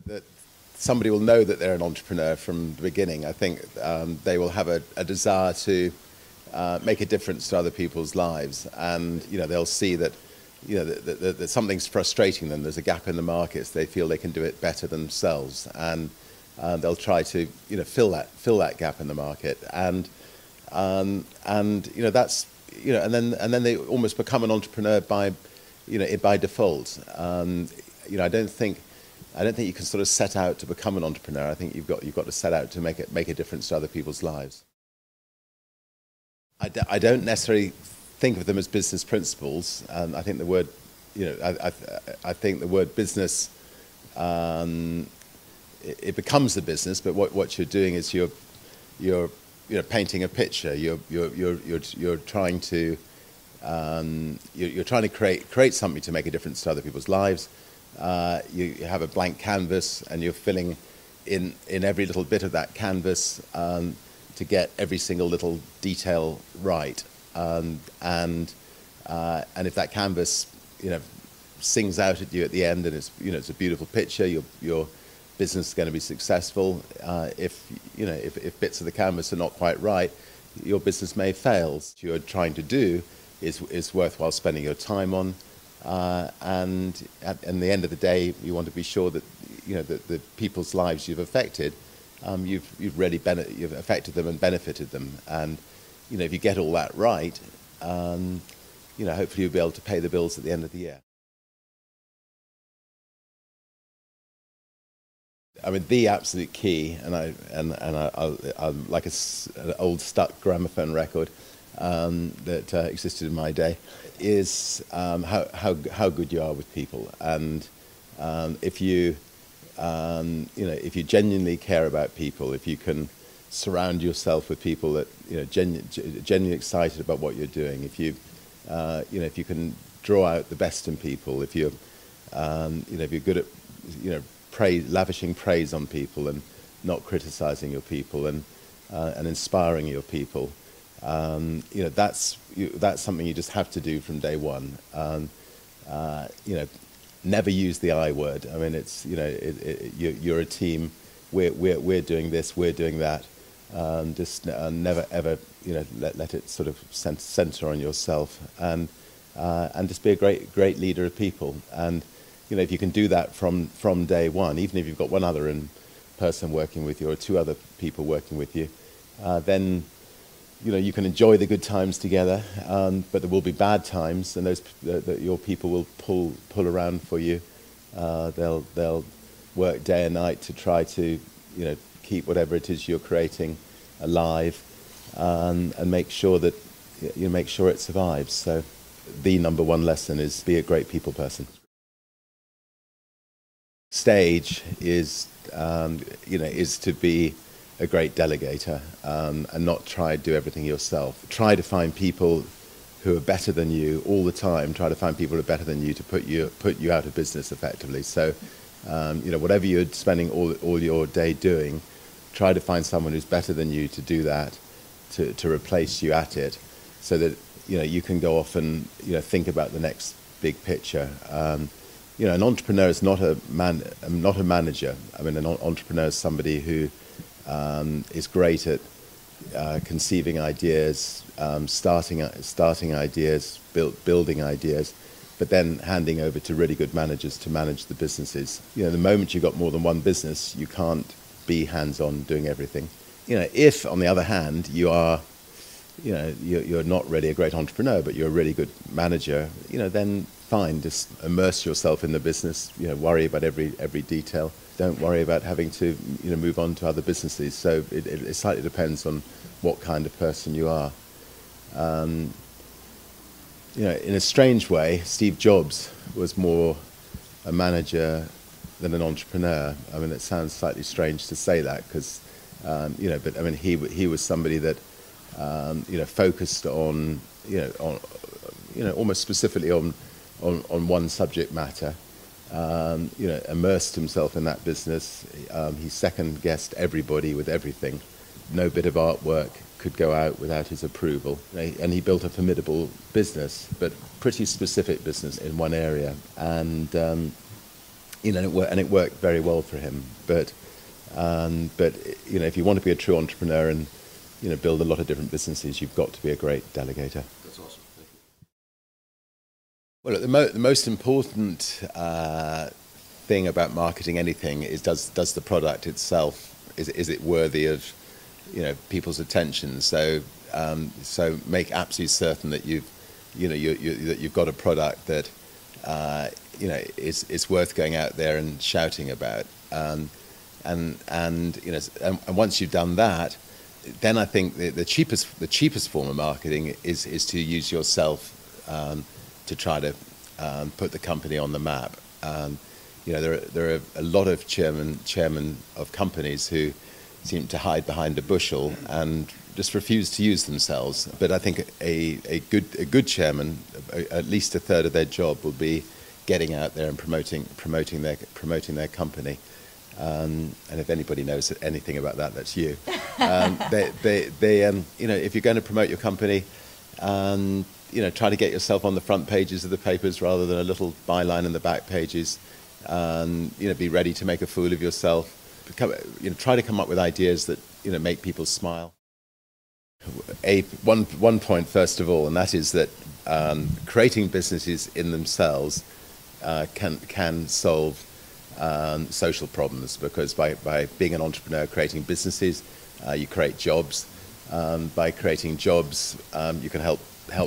That somebody will know that they're an entrepreneur from the beginning. I think they will have a desire to make a difference to other people's lives, and they'll see that that something's frustrating them. There's a gap in the markets. They feel they can do it better themselves, and they'll try to fill that gap in the market, and that's and then they almost become an entrepreneur by by default. I don't think you can sort of set out to become an entrepreneur. I think you've got to set out to make a difference to other people's lives. I don't necessarily think of them as business principles. I think the word, I think the word business, it becomes the business. But what you're doing is you're painting a picture. You're trying to you're trying to create something to make a difference to other people's lives. You have a blank canvas, and you're filling in every little bit of that canvas to get every single little detail right. And if that canvas, sings out at you at the end, and it's a beautiful picture, your business is going to be successful. If bits of the canvas are not quite right, your business may fail. What you're trying to do is worthwhile spending your time on. And at the end of the day, you want to be sure that that the people's lives you've affected, you've affected them and benefited them. And if you get all that right, hopefully you'll be able to pay the bills at the end of the year. I mean, the absolute key, and I'm like an old stuck gramophone record that existed in my day, is how good you are with people. And if you genuinely care about people, if you can surround yourself with people that genuinely excited about what you're doing, if you can draw out the best in people, if you're good at lavishing praise on people and not criticizing your people, and inspiring your people, that's something you just have to do from day one. Never use the I word. I mean, it's you're a team. We're doing this. We're doing that. Just never ever let it sort of center on yourself, and just be a great leader of people. And if you can do that from day one, even if you've got one other person working with you or two other people working with you, then you can enjoy the good times together, but there will be bad times, and your people will pull around for you. They'll work day and night to try to keep whatever it is you're creating alive, and make sure that make sure it survives. So the number one lesson is be a great people person. Stage is to be a great delegator, and not try to do everything yourself. Try to find people who are better than you all the time. Try to find people who are better than you to put you out of business effectively. So whatever you're spending all your day doing, try to find someone who's better than you to do that, to replace you at it, so that you can go off and think about the next big picture. An entrepreneur is not a manager. I mean, an entrepreneur is somebody who is great at conceiving ideas, starting ideas, building ideas, but then handing over to really good managers to manage the businesses. The moment you've got more than one business, you can't be hands-on doing everything. If, on the other hand, you are, you're not really a great entrepreneur, but you're a really good manager, then fine, just immerse yourself in the business. Worry about every detail. Don't worry about having to move on to other businesses. So it slightly depends on what kind of person you are. In a strange way, Steve Jobs was more a manager than an entrepreneur. I mean, it sounds slightly strange to say that, because but I mean, he was somebody that focused on almost specifically on one subject matter. Immersed himself in that business. He second-guessed everybody with everything. No bit of artwork could go out without his approval. And he built a formidable business, but pretty specific business in one area. And and it worked very well for him. But if you want to be a true entrepreneur and build a lot of different businesses, you've got to be a great delegator. That's awesome. Thank you. Well, the most important thing about marketing anything is does the product itself, is it worthy of people's attention? So make absolutely certain that you've got a product that is worth going out there and shouting about. And once you've done that, then I think the cheapest form of marketing is to use yourself to try to put the company on the map. There are a lot of chairmen of companies who seem to hide behind a bushel and just refuse to use themselves. But I think a good chairman, at least a third of their job will be getting out there and promoting their company. And if anybody knows anything about that, that's you. If you're going to promote your company, try to get yourself on the front pages of the papers rather than a little byline in the back pages. Be ready to make a fool of yourself. Try to come up with ideas that make people smile. One point first of all, and that is that creating businesses in themselves can solve social problems, because by being an entrepreneur, creating businesses, you create jobs. By creating jobs, you can help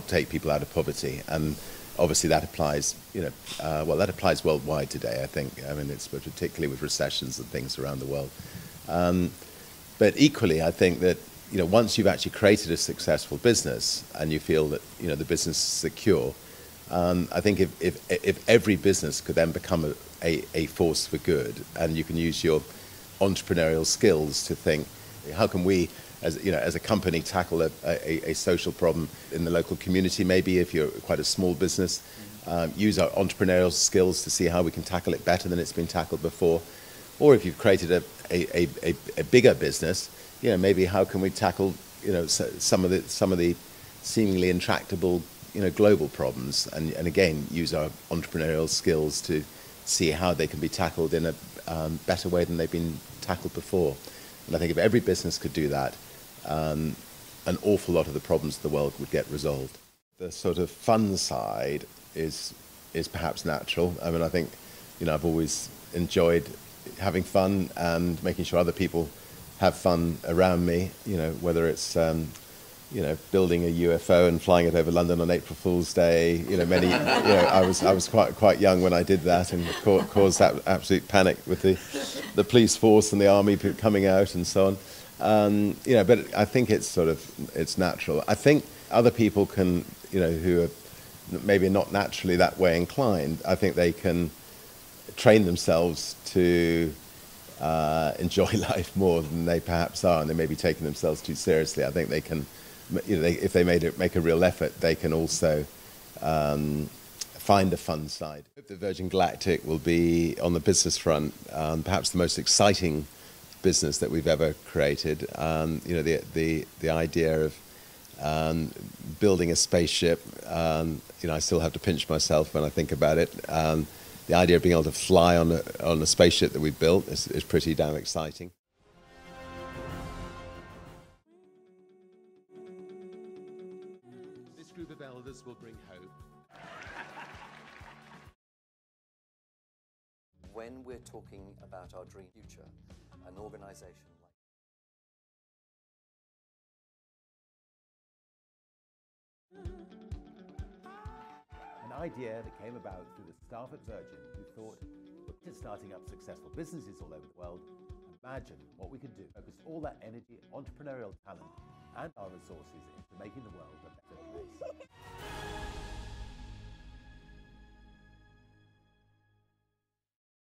take people out of poverty, and obviously that applies that applies worldwide today. I think it's particularly with recessions and things around the world. But equally, I think that once you've actually created a successful business and you feel that the business is secure, I think if every business could then become a force for good, and you can use your entrepreneurial skills to think, how can we, as a company, tackle a social problem in the local community? Maybe if you're quite a small business, use our entrepreneurial skills to see how we can tackle it better than it's been tackled before. Or if you've created a bigger business, maybe how can we tackle some of the seemingly intractable global problems, and again use our entrepreneurial skills to see how they can be tackled in a better way than they've been tackled before. And I think if every business could do that, an awful lot of the problems of the world would get resolved. The sort of fun side is perhaps natural. I think I've always enjoyed having fun and making sure other people have fun around me. Whether it's building a UFO and flying it over London on April Fool's Day. I was quite young when I did that, and caused that absolute panic with the police force and the army coming out and so on. But I think it's natural. I think other people can, who are maybe not naturally that way inclined, I think they can train themselves to enjoy life more than they perhaps are, and they may be taking themselves too seriously. I think they can, if they make a real effort, they can also find the fun side. I hope that Virgin Galactic will be, on the business front, perhaps the most exciting business that we've ever created. The idea of building a spaceship, I still have to pinch myself when I think about it. The idea of being able to fly on a spaceship that we built is pretty damn exciting. This group of elders will bring hope. When we're talking about our dream future, an organization An idea that came about through the staff at Virgin, who thought, to starting up successful businesses all over the world, imagine what we could do. Focus all that energy, entrepreneurial talent, and our resources into making the world a better place.